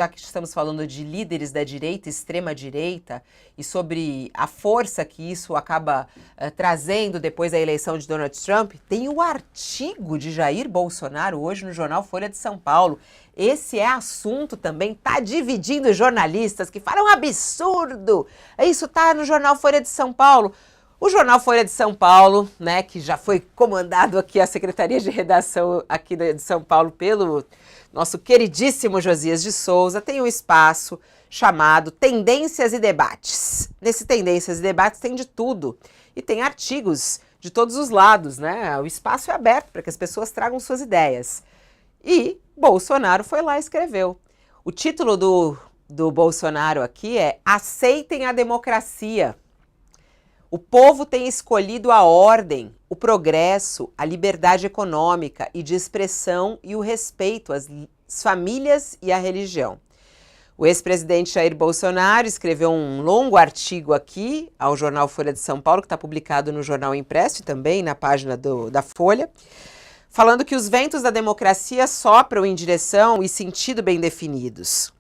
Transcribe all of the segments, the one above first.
já que estamos falando de líderes da direita, extrema-direita, e sobre a força que isso acaba trazendo depois da eleição de Donald Trump, tem o artigo de Jair Bolsonaro hoje no jornal Folha de São Paulo. Esse é assunto também, está dividindo jornalistas que falam absurdo. Isso está no jornal Folha de São Paulo. O jornal Folha de São Paulo, né, que já foi comandado aqui a Secretaria de Redação aqui de São Paulo pelo nosso queridíssimo Josias de Souza, tem um espaço chamado Tendências e Debates. Nesse Tendências e Debates tem de tudo e tem artigos de todos os lados, né? O espaço é aberto para que as pessoas tragam suas ideias. E Bolsonaro foi lá e escreveu. O título do Bolsonaro aqui é Aceitem a Democracia. O povo tem escolhido a ordem, o progresso, a liberdade econômica e de expressão e o respeito às famílias e à religião. O ex-presidente Jair Bolsonaro escreveu um longo artigo aqui ao jornal Folha de São Paulo, que está publicado no Jornal Impresso e também na página da Folha, falando que os ventos da democracia sopram em direção e sentido bem definidos.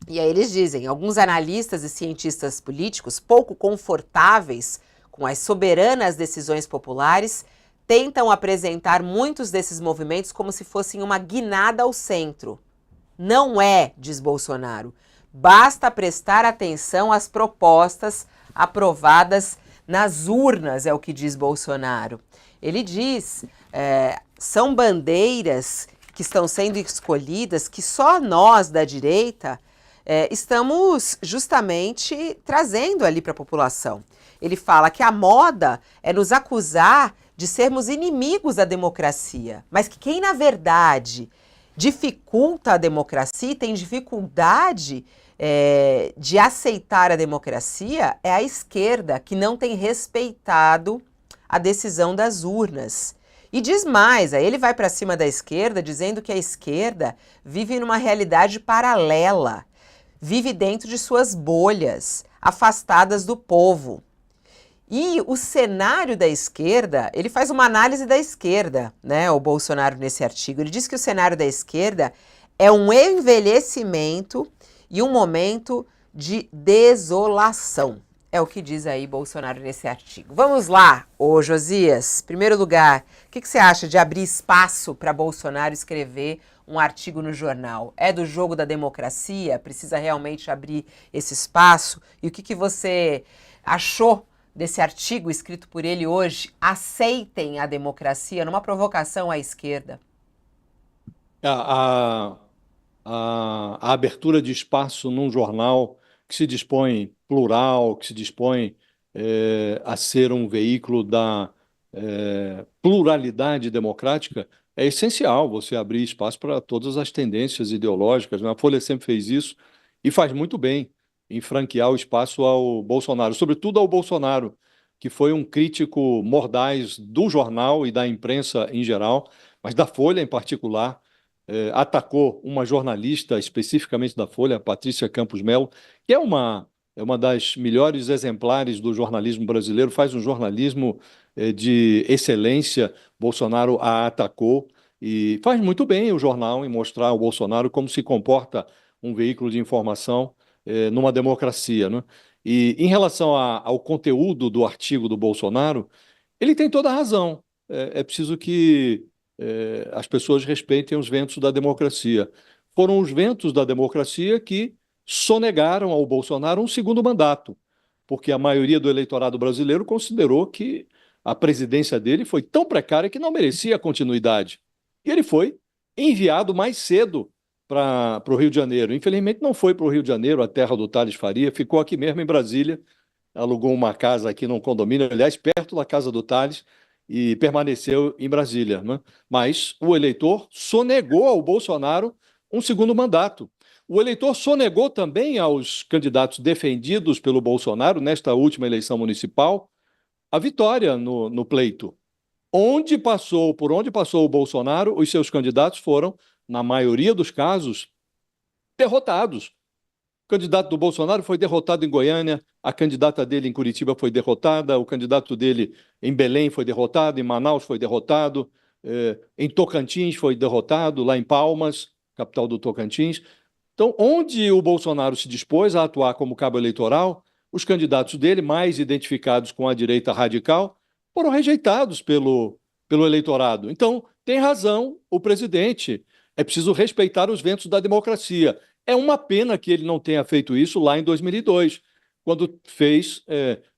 E aí eles dizem, alguns analistas e cientistas políticos pouco confortáveis com as soberanas decisões populares tentam apresentar muitos desses movimentos como se fossem uma guinada ao centro. Não é, diz Bolsonaro, basta prestar atenção às propostas aprovadas nas urnas, é o que diz Bolsonaro. Ele diz, são bandeiras que estão sendo escolhidas que só nós da direita estamos justamente trazendo ali para a população. Ele fala que a moda é nos acusar de sermos inimigos da democracia, mas que quem, na verdade, dificulta a democracia e tem dificuldade de aceitar a democracia é a esquerda, que não tem respeitado a decisão das urnas. E diz mais, aí ele vai para cima da esquerda dizendo que a esquerda vive numa realidade paralela, vive dentro de suas bolhas, afastadas do povo. E o cenário da esquerda, ele faz uma análise da esquerda, né, o Bolsonaro nesse artigo. Ele diz que o cenário da esquerda é um envelhecimento e um momento de desolação. É o que diz aí Bolsonaro nesse artigo. Vamos lá, ô Josias. Em primeiro lugar, o que você acha de abrir espaço para Bolsonaro escrever um artigo no jornal? É do jogo da democracia? Precisa realmente abrir esse espaço? E o que você achou desse artigo escrito por ele hoje? Aceitem a democracia, numa provocação à esquerda. A abertura de espaço num jornal que se dispõe plural, que se dispõe a ser um veículo da pluralidade democrática, é essencial você abrir espaço para todas as tendências ideológicas, né? A Folha sempre fez isso e faz muito bem em franquear o espaço ao Bolsonaro, sobretudo ao Bolsonaro, que foi um crítico mordaz do jornal e da imprensa em geral, mas da Folha em particular. Atacou uma jornalista especificamente da Folha, a Patrícia Campos Melo, que é uma das melhores exemplares do jornalismo brasileiro, faz um jornalismo de excelência. Bolsonaro a atacou e faz muito bem o jornal em mostrar ao Bolsonaro como se comporta um veículo de informação numa democracia, né? E em relação ao conteúdo do artigo do Bolsonaro, ele tem toda a razão. É preciso que as pessoas respeitem os ventos da democracia. Foram os ventos da democracia que sonegaram ao Bolsonaro um segundo mandato, porque a maioria do eleitorado brasileiro considerou que a presidência dele foi tão precária que não merecia continuidade. E ele foi enviado mais cedo para o Rio de Janeiro. Infelizmente não foi para o Rio de Janeiro, a terra do Thales Faria, ficou aqui mesmo em Brasília, alugou uma casa aqui num condomínio, aliás, perto da casa do Thales, e permaneceu em Brasília, né? Mas o eleitor sonegou ao Bolsonaro um segundo mandato. O eleitor sonegou também aos candidatos defendidos pelo Bolsonaro nesta última eleição municipal a vitória no pleito. Por onde passou o Bolsonaro, os seus candidatos foram, na maioria dos casos, derrotados. O candidato do Bolsonaro foi derrotado em Goiânia, a candidata dele em Curitiba foi derrotada, o candidato dele em Belém foi derrotado, em Manaus foi derrotado, em Tocantins foi derrotado, lá em Palmas, capital do Tocantins. Então, onde o Bolsonaro se dispôs a atuar como cabo eleitoral, os candidatos dele, mais identificados com a direita radical, foram rejeitados pelo eleitorado. Então, tem razão o presidente. É preciso respeitar os ventos da democracia. É uma pena que ele não tenha feito isso lá em 2002, quando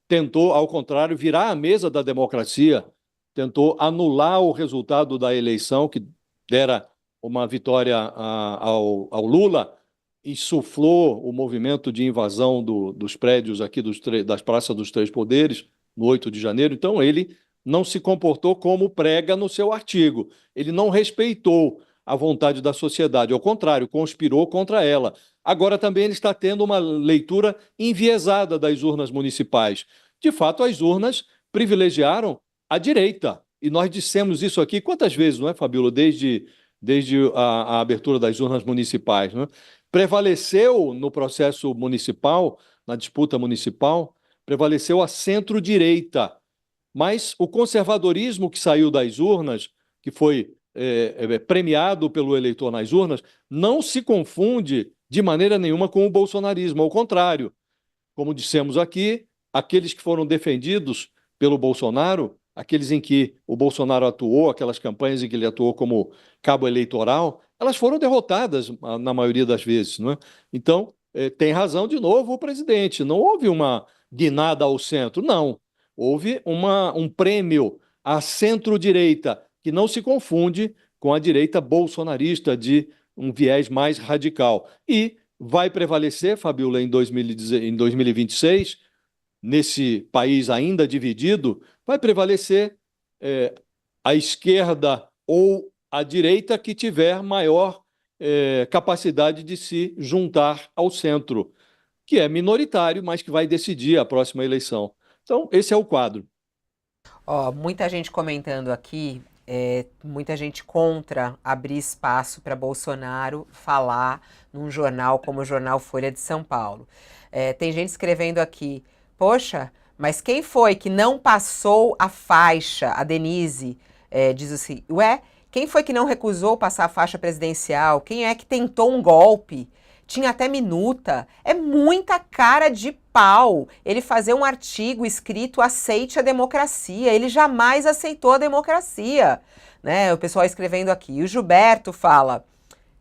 tentou, ao contrário, virar a mesa da democracia, tentou anular o resultado da eleição, que dera uma vitória ao Lula, insuflou o movimento de invasão dos prédios aqui das praças dos Três Poderes, no 8 de janeiro. Então, ele não se comportou como prega no seu artigo. Ele não respeitou a vontade da sociedade, ao contrário, conspirou contra ela. Agora também ele está tendo uma leitura enviesada das urnas municipais. De fato, as urnas privilegiaram a direita. E nós dissemos isso aqui quantas vezes, não é, Fabíola? Desde a abertura das urnas municipais, não é? Prevaleceu no processo municipal, na disputa municipal, prevaleceu a centro-direita. Mas o conservadorismo que saiu das urnas, que foi premiado pelo eleitor nas urnas, não se confunde de maneira nenhuma com o bolsonarismo. Ao contrário, como dissemos aqui, aqueles que foram defendidos pelo Bolsonaro, aqueles em que o Bolsonaro atuou, aquelas campanhas em que ele atuou como cabo eleitoral, elas foram derrotadas na maioria das vezes, não é? Então, tem razão de novo o presidente. Não houve uma guinada ao centro, não. Houve um prêmio à centro-direita, que não se confunde com a direita bolsonarista de um viés mais radical. E vai prevalecer, Fabiola, em 2026, nesse país ainda dividido, vai prevalecer a esquerda ou a direita que tiver maior capacidade de se juntar ao centro, que é minoritário, mas que vai decidir a próxima eleição. Então, esse é o quadro. Ó, muita gente comentando aqui, muita gente contra abrir espaço para Bolsonaro falar num jornal como o jornal Folha de São Paulo. Tem gente escrevendo aqui, poxa, mas quem foi que não passou a faixa? A Denise diz assim, quem foi que não recusou passar a faixa presidencial? Quem é que tentou um golpe? Tinha até minuta. É muita cara de pau ele fazer um artigo escrito aceite a democracia. Ele jamais aceitou a democracia, né? O pessoal escrevendo aqui. E o Gilberto fala,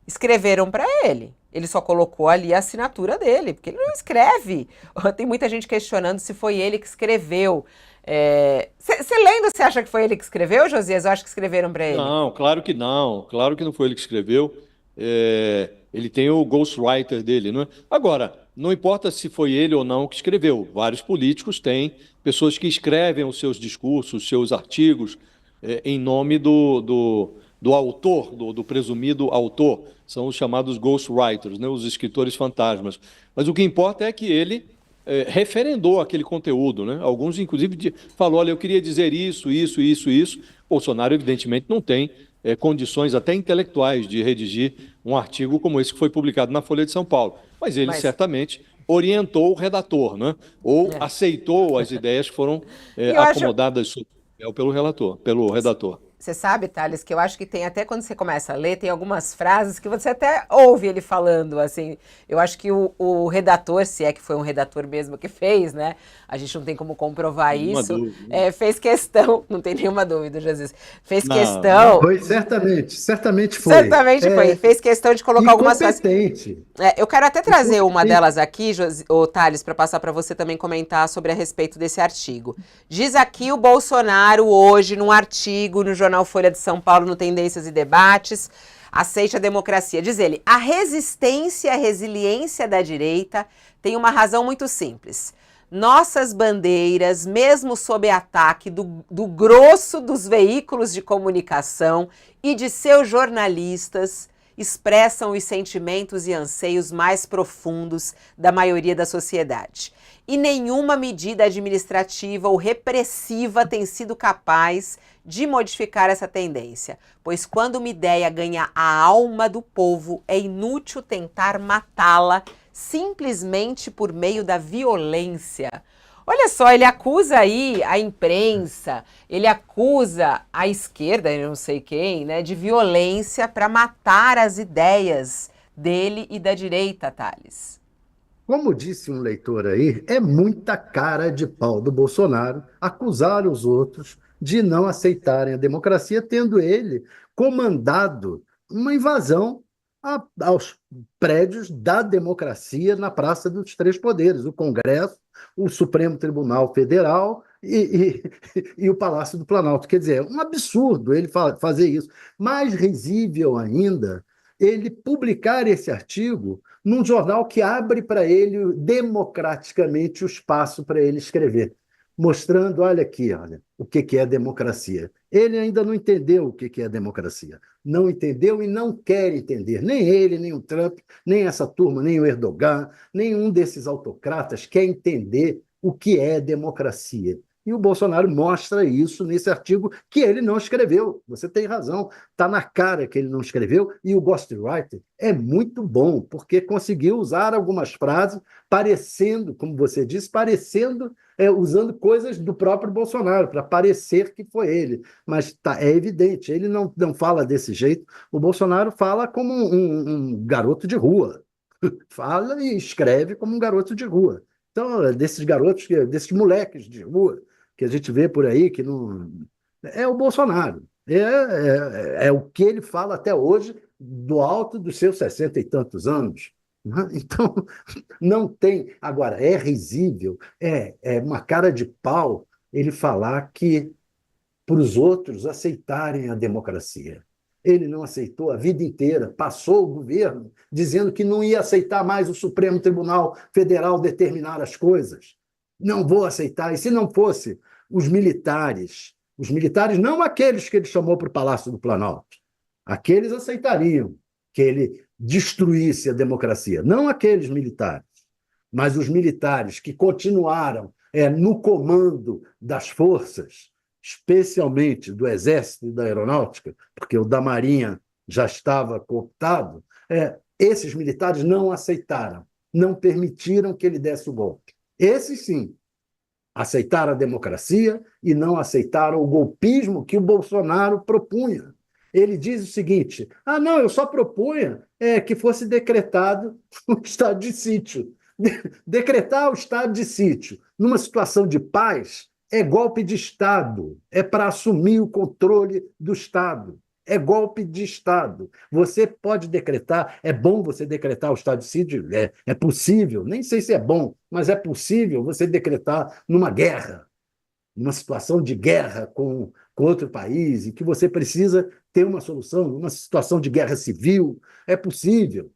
escreveram para ele. Ele só colocou ali a assinatura dele, porque ele não escreve. Tem muita gente questionando se foi ele que escreveu. Você lendo, você acha que foi ele que escreveu, Josias? Eu acho que escreveram para ele. Não, claro que não. Claro que não foi ele que escreveu. Ele tem o ghostwriter dele, não é? Agora, não importa se foi ele ou não que escreveu. Vários políticos têm pessoas que escrevem os seus discursos, os seus artigos, em nome do autor, do presumido autor. São os chamados ghostwriters, né? Os escritores fantasmas. Mas o que importa é que ele referendou aquele conteúdo, né? Alguns, inclusive, falou, olha, eu queria dizer isso, isso, isso, isso. Bolsonaro, evidentemente, não tem condições até intelectuais de redigir um artigo como esse que foi publicado na Folha de São Paulo. Mas ele certamente orientou o redator, né? Ou aceitou as ideias que foram acomodadas pelo redator. Você sabe, Thales, que eu acho que tem até quando você começa a ler, tem algumas frases que você até ouve ele falando, assim. Eu acho que o redator, se é que foi um redator mesmo que fez, né? A gente não tem como comprovar isso. Fez questão, não tem nenhuma dúvida, Jesus. Fez questão. Foi, certamente foi. Certamente foi. Fez questão de colocar algumas frases. Eu quero até trazer uma delas aqui, Thales, para passar para você também comentar sobre a respeito desse artigo. Diz aqui o Bolsonaro hoje, num artigo no jornal Folha de São Paulo, no Tendências e Debates, aceite a democracia. Diz ele, a resistência e a resiliência da direita tem uma razão muito simples. Nossas bandeiras, mesmo sob ataque do grosso dos veículos de comunicação e de seus jornalistas, expressam os sentimentos e anseios mais profundos da maioria da sociedade. E nenhuma medida administrativa ou repressiva tem sido capaz de modificar essa tendência, pois quando uma ideia ganha a alma do povo, é inútil tentar matá-la simplesmente por meio da violência. Olha só, ele acusa aí a imprensa, ele acusa a esquerda, eu não sei quem, né, de violência para matar as ideias dele e da direita, Thales. Como disse um leitor aí, é muita cara de pau do Bolsonaro acusar os outros de não aceitarem a democracia, tendo ele comandado uma invasão aos prédios da democracia na Praça dos Três Poderes, o Congresso, o Supremo Tribunal Federal e o Palácio do Planalto. Quer dizer, é um absurdo ele fazer isso. Mais risível ainda, ele publicar esse artigo num jornal que abre para ele democraticamente o espaço para ele escrever, mostrando, olha aqui, olha, o que é democracia. Ele ainda não entendeu o que é democracia. Não entendeu e não quer entender. Nem ele, nem o Trump, nem essa turma, nem o Erdogan, nenhum desses autocratas quer entender o que é democracia. E o Bolsonaro mostra isso nesse artigo que ele não escreveu. Você tem razão, está na cara que ele não escreveu, e o ghostwriter é muito bom, porque conseguiu usar algumas frases parecendo, como você disse, usando coisas do próprio Bolsonaro, para parecer que foi ele. Mas é evidente, ele não fala desse jeito. O Bolsonaro fala como um garoto de rua. Fala e escreve como um garoto de rua. Então, desses garotos, desses moleques de rua que a gente vê por aí, que não. É o Bolsonaro. É o que ele fala até hoje, do alto dos seus 60 e tantos anos. Né? Então, não tem. Agora, é risível, é uma cara de pau ele falar que para os outros aceitarem a democracia. Ele não aceitou a vida inteira, passou o governo dizendo que não ia aceitar mais o Supremo Tribunal Federal determinar as coisas. Não vou aceitar. E se não fosse os militares não aqueles que ele chamou para o Palácio do Planalto, aqueles aceitariam que ele destruísse a democracia, não aqueles militares, mas os militares que continuaram no comando das forças, especialmente do Exército e da Aeronáutica, porque o da Marinha já estava cooptado, esses militares não aceitaram, não permitiram que ele desse o golpe. Esses, sim, aceitaram a democracia e não aceitaram o golpismo que o Bolsonaro propunha. Ele diz o seguinte: não, eu só propunha que fosse decretado o estado de sítio. Decretar o estado de sítio numa situação de paz é golpe de Estado, é para assumir o controle do Estado. É golpe de Estado. Você pode decretar, é bom você decretar o estado de sítio, é possível, nem sei se é bom, mas é possível você decretar numa guerra, numa situação de guerra com outro país, e que você precisa ter uma solução, numa situação de guerra civil, é possível,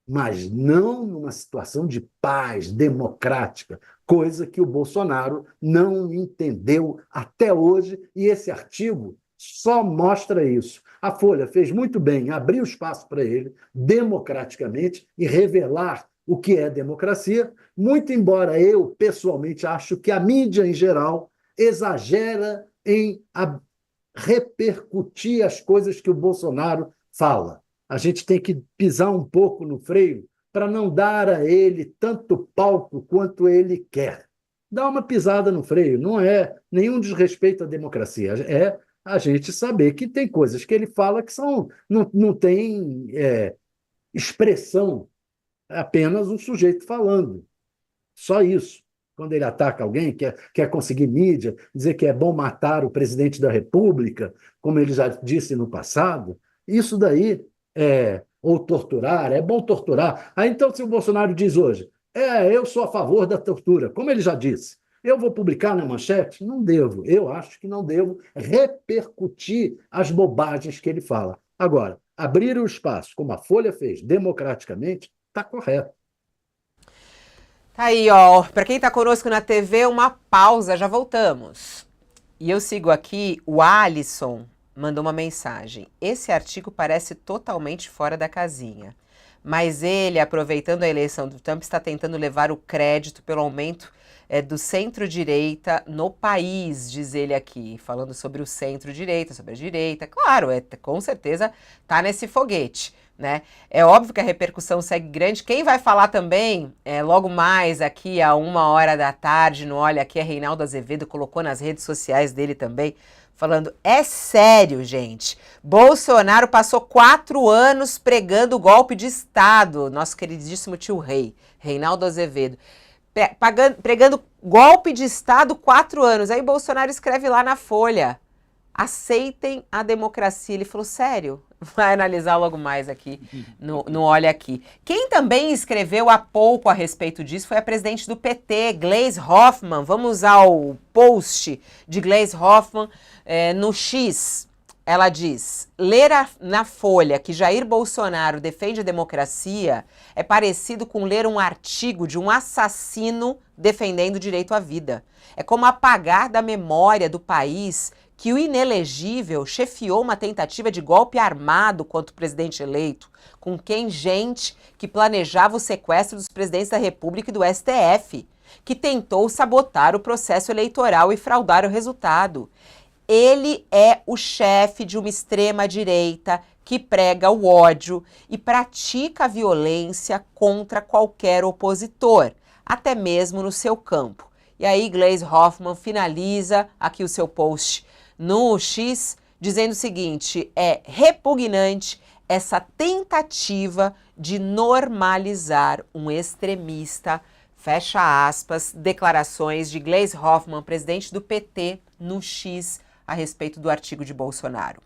mas não numa situação de paz democrática, coisa que o Bolsonaro não entendeu até hoje, e esse artigo só mostra isso. A Folha fez muito bem em abrir o espaço para ele, democraticamente, e revelar o que é democracia, muito embora eu, pessoalmente, acho que a mídia, em geral, exagera em repercutir as coisas que o Bolsonaro fala. A gente tem que pisar um pouco no freio para não dar a ele tanto palco quanto ele quer. Dá uma pisada no freio, não é nenhum desrespeito à democracia, é a gente saber que tem coisas que ele fala que não tem expressão, é apenas um sujeito falando. Só isso. Quando ele ataca alguém, quer conseguir mídia, dizer que é bom matar o presidente da República, como ele já disse no passado, isso daí ou torturar, é bom torturar. Aí então, se o Bolsonaro diz hoje, eu sou a favor da tortura, como ele já disse, eu vou publicar na manchete? Não devo, eu acho que não devo repercutir as bobagens que ele fala. Agora, abrir o espaço, como a Folha fez, democraticamente, está correto. Tá aí, ó. Para quem tá conosco na TV, uma pausa, já voltamos. E eu sigo aqui, o Alisson mandou uma mensagem. Esse artigo parece totalmente fora da casinha, mas ele, aproveitando a eleição do Trump, está tentando levar o crédito pelo aumento do centro-direita no país, diz ele aqui, falando sobre o centro-direita, sobre a direita. Claro, com certeza tá nesse foguete, né? É óbvio que a repercussão segue grande. Quem vai falar também, logo mais aqui a 1h da tarde, no Olha Aqui, é Reinaldo Azevedo, colocou nas redes sociais dele também, falando, é sério, gente. Bolsonaro passou 4 anos pregando o golpe de Estado. Nosso queridíssimo tio Rei, Reinaldo Azevedo. Pregando golpe de Estado 4 anos. Aí Bolsonaro escreve lá na Folha, aceitem a democracia. Ele falou, sério? Vai analisar logo mais aqui no Olha Aqui. Quem também escreveu há pouco a respeito disso foi a presidente do PT, Gleisi Hoffmann. Vamos ao post de Gleisi Hoffmann no X. Ela diz, ler na Folha que Jair Bolsonaro defende a democracia é parecido com ler um artigo de um assassino defendendo o direito à vida. É como apagar da memória do país que o inelegível chefiou uma tentativa de golpe armado contra o presidente eleito, com quem gente que planejava o sequestro dos presidentes da República e do STF, que tentou sabotar o processo eleitoral e fraudar o resultado. Ele é o chefe de uma extrema-direita que prega o ódio e pratica a violência contra qualquer opositor, até mesmo no seu campo. E aí Gleisi Hoffmann finaliza aqui o seu post no X, dizendo o seguinte, é repugnante essa tentativa de normalizar um extremista, fecha aspas, declarações de Gleisi Hoffmann, presidente do PT, no X, a respeito do artigo de Bolsonaro.